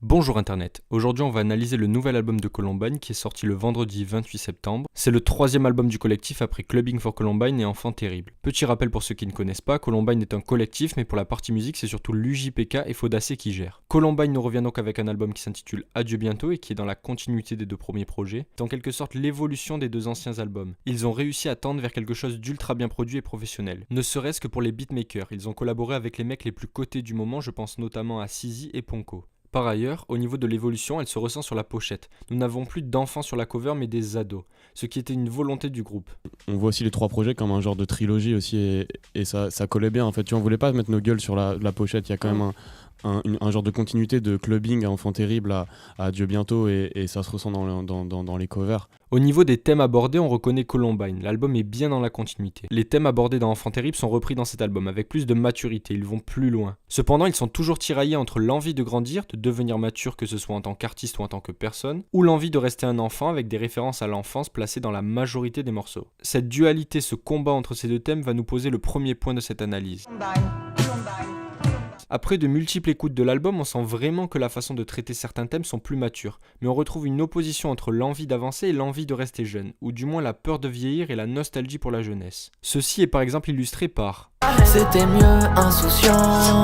Bonjour Internet, aujourd'hui on va analyser le nouvel album de Columbine qui est sorti le vendredi 28 septembre. C'est le troisième album du collectif après Clubbing for Columbine et Enfant Terrible. Petit rappel pour ceux qui ne connaissent pas, Columbine est un collectif mais pour la partie musique c'est surtout l'UJPK et Faudacé qui gèrent. Columbine nous revient donc avec un album qui s'intitule Adieu bientôt et qui est dans la continuité des deux premiers projets. C'est en quelque sorte l'évolution des deux anciens albums. Ils ont réussi à tendre vers quelque chose d'ultra bien produit et professionnel. Ne serait-ce que pour les beatmakers, ils ont collaboré avec les mecs les plus cotés du moment, je pense notamment à Sizi et Ponko. Par ailleurs, au niveau de l'évolution, elle se ressent sur la pochette. Nous n'avons plus d'enfants sur la cover mais des ados, ce qui était une volonté du groupe. On voit aussi les trois projets comme un genre de trilogie aussi et ça collait bien en fait. Tu vois, on voulait pas mettre nos gueules sur la pochette, il y a quand même un genre de continuité de clubbing à Enfant Terrible à Adieu bientôt et ça se ressent dans les covers. Au niveau des thèmes abordés, on reconnaît Columbine, l'album est bien dans la continuité. Les thèmes abordés dans Enfant Terrible sont repris dans cet album avec plus de maturité, ils vont plus loin. Cependant, ils sont toujours tiraillés entre l'envie de grandir, de devenir mature que ce soit en tant qu'artiste ou en tant que personne, ou l'envie de rester un enfant avec des références à l'enfance placées dans la majorité des morceaux. Cette dualité, ce combat entre ces deux thèmes va nous poser le premier point de cette analyse. Après de multiples écoutes de l'album, on sent vraiment que la façon de traiter certains thèmes sont plus matures, mais on retrouve une opposition entre l'envie d'avancer et l'envie de rester jeune, ou du moins la peur de vieillir et la nostalgie pour la jeunesse. Ceci est par exemple illustré par C'était mieux insouciant.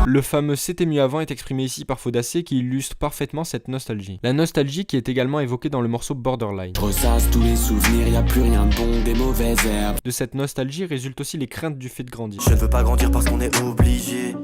Le fameux C'était mieux avant est exprimé ici par Faudacé qui illustre parfaitement cette nostalgie. La nostalgie qui est également évoquée dans le morceau Borderline. Je ressasse tous les souvenirs, y a plus rien de bon, des mauvaises herbes. De cette nostalgie résultent aussi les craintes du fait de grandir. Je ne veux pas grandir parce qu'on est obligé.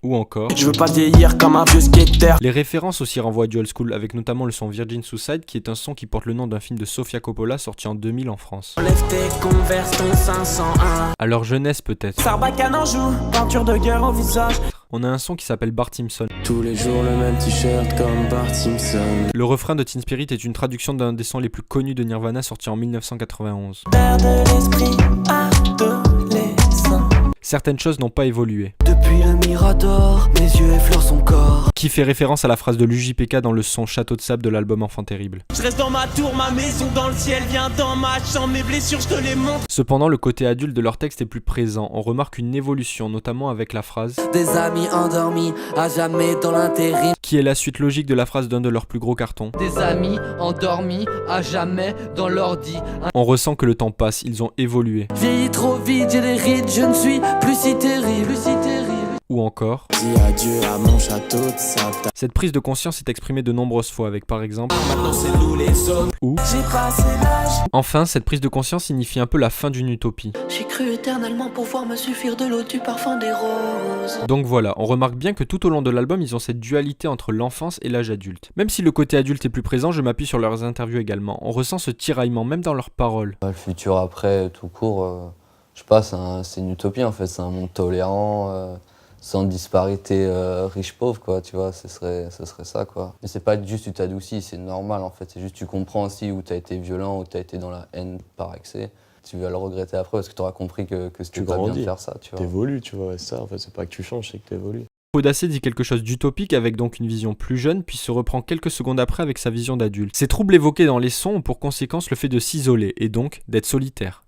Ou encore Je veux pas vieillir comme un vieux skater. les références aussi renvoient à du old school avec notamment le son Virgin Suicide qui est un son qui porte le nom d'un film de Sofia Coppola sorti en 2000 en France. Enlève tes Converse, ton 501. À leur jeunesse peut-être. Sarbacane en joue, peinture de guerre au visage. On a un son qui s'appelle Bart Simpson. Tous les jours le même t-shirt comme Bart Simpson. Le refrain de Teen Spirit est une traduction d'un des sons les plus connus de Nirvana sorti en 1991. Père de l'esprit adolescent. Certaines choses n'ont pas évolué. Depuis le Mirador, mes yeux effleurent son corps. Qui fait référence à la phrase de l'UJPK dans le son Château de sable de l'album Enfant Terrible. Je reste dans ma tour, ma maison dans le ciel, viens dans ma chambre, mes blessures je te les montre. Cependant, le côté adulte de leur texte est plus présent. On remarque une évolution, notamment avec la phrase Des amis endormis, à jamais dans l'intérim. qui est la suite logique de la phrase d'un de leurs plus gros cartons. Des amis endormis à jamais dans l'ordi. On ressent que le temps passe, ils ont évolué. Vieillis trop vite, j'ai des rides, je ne suis plus si terrible, plus si terrible. Ou encore, Dis adieu à mon château de sable. cette prise de conscience est exprimée de nombreuses fois avec par exemple Maintenant c'est nous les hommes. ou. J'ai passé l'âge. Enfin, cette prise de conscience signifie un peu la fin d'une utopie. J'ai cru éternellement pouvoir me suffire de l'eau du parfum des roses. Donc voilà, on remarque bien que tout au long de l'album, ils ont cette dualité entre l'enfance et l'âge adulte. Même si le côté adulte est plus présent, je m'appuie sur leurs interviews également. On ressent ce tiraillement même dans leurs paroles. Le futur après, tout court, je sais pas, c'est une utopie en fait, c'est un monde tolérant, sans disparité riche-pauvre, quoi, tu vois, ce serait ça, quoi. Mais c'est pas juste tu t'adoucis, c'est normal en fait, c'est juste tu comprends aussi où t'as été violent, où t'as été dans la haine par excès. Tu vas le regretter après parce que t'auras compris que c'était pas bien de faire ça, tu vois. T'évolues, tu vois, c'est ça en fait, c'est pas que tu changes, c'est que t'évolues. Faudacé dit quelque chose d'utopique avec donc une vision plus jeune, puis se reprend quelques secondes après avec sa vision d'adulte. Ces troubles évoqués dans les sons ont pour conséquence le fait de s'isoler, et donc d'être solitaire.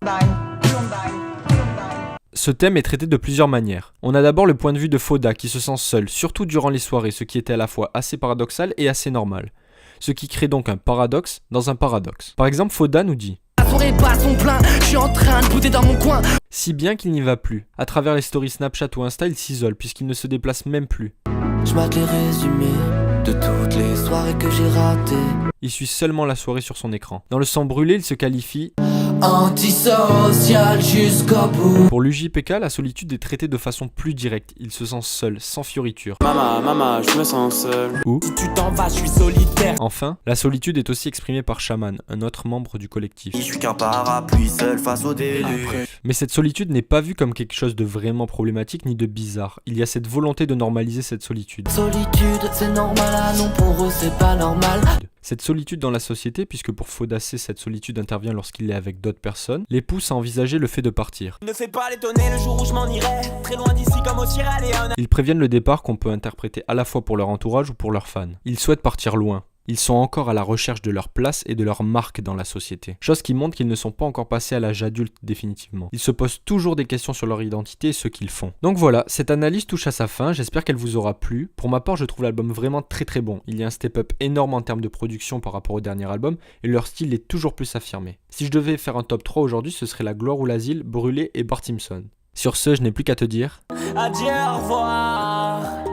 Ce thème est traité de plusieurs manières. On a d'abord le point de vue de Fauda qui se sent seul, surtout durant les soirées, ce qui était à la fois assez paradoxal et assez normal. Ce qui crée donc un paradoxe dans un paradoxe. Par exemple, Fauda nous dit La soirée bat son plein, je suis en train de bouder dans mon coin. si bien qu'il n'y va plus. À travers les stories Snapchat ou Insta, il s'isole puisqu'il ne se déplace même plus. Je mate les résumés de toutes les soirées que j'ai ratées. Il suit seulement la soirée sur son écran. Dans le sang brûlé, il se qualifie. Antisocial jusqu'au bout. Pour l'UJPK, la solitude est traitée de façon plus directe. Il se sent seul, sans fioriture. Maman, je me sens seul. Ou, Si tu t'en vas, je suis solitaire. enfin, la solitude est aussi exprimée par Shaman, un autre membre du collectif. Je suis qu'un parapluie seul face au déluge. Mais cette solitude n'est pas vue comme quelque chose de vraiment problématique ni de bizarre. Il y a cette volonté de normaliser cette solitude. Solitude, c'est normal, ah non, pour eux c'est pas normal. Cette solitude dans la société, puisque pour Faudacé, cette solitude intervient lorsqu'il est avec d'autres personnes, les pousse à envisager le fait de partir. Ne fais pas l'étonner, le jour où je m'en irai. Très loin d'ici comme au Sierra Leone. Ils préviennent le départ qu'on peut interpréter à la fois pour leur entourage ou pour leurs fans. Ils souhaitent partir loin. Ils sont encore à la recherche de leur place et de leur marque dans la société. Chose qui montre qu'ils ne sont pas encore passés à l'âge adulte définitivement. Ils se posent toujours des questions sur leur identité et ce qu'ils font. Donc voilà, cette analyse touche à sa fin, j'espère qu'elle vous aura plu. Pour ma part, je trouve l'album vraiment très très bon. Il y a un step-up énorme en termes de production par rapport au dernier album et leur style est toujours plus affirmé. Si je devais faire un top 3 aujourd'hui, ce serait La Gloire ou l'Asile, Brûlé et Bart Simpson. Sur ce, je n'ai plus qu'à te dire... Adieu, au revoir.